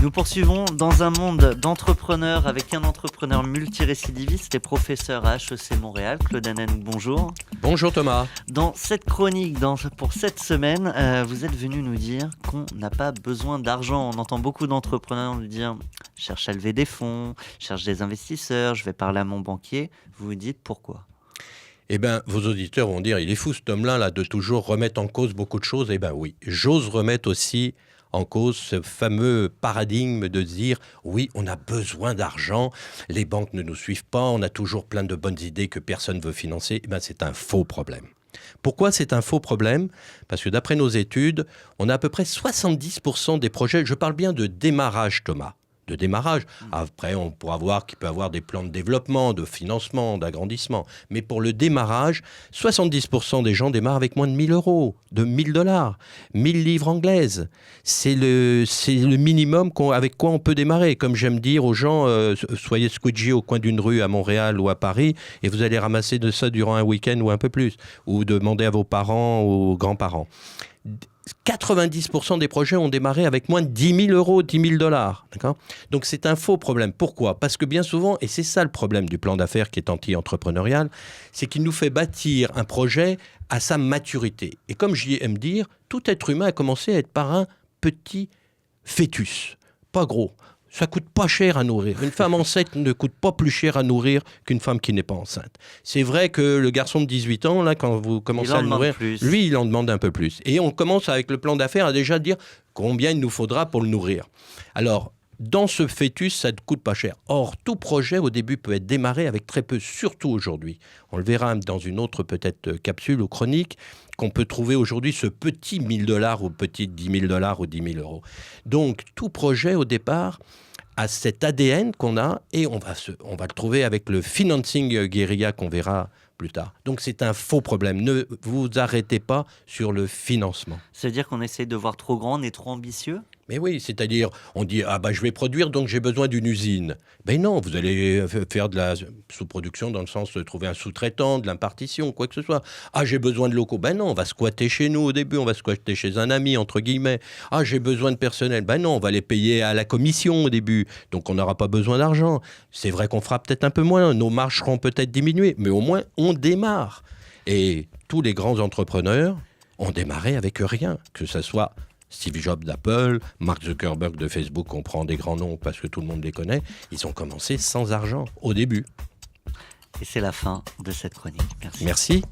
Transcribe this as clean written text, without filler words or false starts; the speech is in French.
Nous poursuivons dans un monde d'entrepreneurs avec un entrepreneur multirécidiviste et professeur à HEC Montréal, Claude Hanan, bonjour. Bonjour Thomas. Dans cette chronique, pour cette semaine, vous êtes venu nous dire qu'on n'a pas besoin d'argent. On entend beaucoup d'entrepreneurs nous dire « je cherche à lever des fonds, je cherche des investisseurs, je vais parler à mon banquier ». Vous vous dites pourquoi ? Eh bien, vos auditeurs vont dire, il est fou cet homme-là de toujours remettre en cause beaucoup de choses. Eh bien oui, j'ose remettre aussi en cause ce fameux paradigme de dire « oui, on a besoin d'argent, les banques ne nous suivent pas, on a toujours plein de bonnes idées que personne ne veut financer ». Eh bien, c'est un faux problème. Pourquoi c'est un faux problème ? Parce que d'après nos études, on a à peu près 70% des projets, je parle bien de démarrage Thomas, de démarrage. Après, on pourra voir qu'il peut y avoir des plans de développement, de financement, d'agrandissement. Mais pour le démarrage, 70% des gens démarrent avec moins de 1 000 euros, de 1 000 $, 1 000 livres anglaises. C'est le minimum avec quoi on peut démarrer. Comme j'aime dire aux gens, soyez squidgy au coin d'une rue à Montréal ou à Paris et vous allez ramasser de ça durant un week-end ou un peu plus. Ou demandez à vos parents ou aux grands-parents. 90% des projets ont démarré avec moins de 10 000 euros, 10 000 $. D'accord ? Donc c'est un faux problème. Pourquoi ? Parce que bien souvent, et c'est ça le problème du plan d'affaires qui est anti-entrepreneurial, c'est qu'il nous fait bâtir un projet à sa maturité. Et comme j'y aime dire, tout être humain a commencé à être par un petit fœtus, pas gros. Ça coûte pas cher à nourrir. Une femme enceinte ne coûte pas plus cher à nourrir qu'une femme qui n'est pas enceinte. C'est vrai que le garçon de 18 ans, là, quand vous commencez à le nourrir, lui, il en demande un peu plus. Et on commence avec le plan d'affaires à déjà dire combien il nous faudra pour le nourrir. Alors, dans ce fœtus, ça ne coûte pas cher. Or, tout projet, au début, peut être démarré avec très peu, surtout aujourd'hui. On le verra dans une autre, peut-être, capsule ou chronique, qu'on peut trouver aujourd'hui ce petit 1 000 $ ou petit 10 000 $ ou 10 000 euros. Donc, tout projet, au départ, a cet ADN qu'on a et on va le trouver avec le financing guérilla qu'on verra plus tard. Donc c'est un faux problème. Ne vous arrêtez pas sur le financement. C'est-à-dire qu'on essaie de voir trop grand, on est trop ambitieux ? Mais oui, c'est-à-dire, on dit, je vais produire, donc j'ai besoin d'une usine. Ben non, vous allez faire de la sous-production dans le sens de trouver un sous-traitant, de l'impartition, quoi que ce soit. J'ai besoin de locaux. Ben non, on va squatter chez nous au début, on va squatter chez un ami, entre guillemets. J'ai besoin de personnel. Ben non, on va les payer à la commission au début, donc on n'aura pas besoin d'argent. C'est vrai qu'on fera peut-être un peu moins, nos marges seront peut-être diminuées, mais au moins, on démarre. Et tous les grands entrepreneurs ont démarré avec rien, que ce soit Steve Jobs d'Apple, Mark Zuckerberg de Facebook, on prend des grands noms parce que tout le monde les connaît, ils ont commencé sans argent au début. Et c'est la fin de cette chronique. Merci. Merci.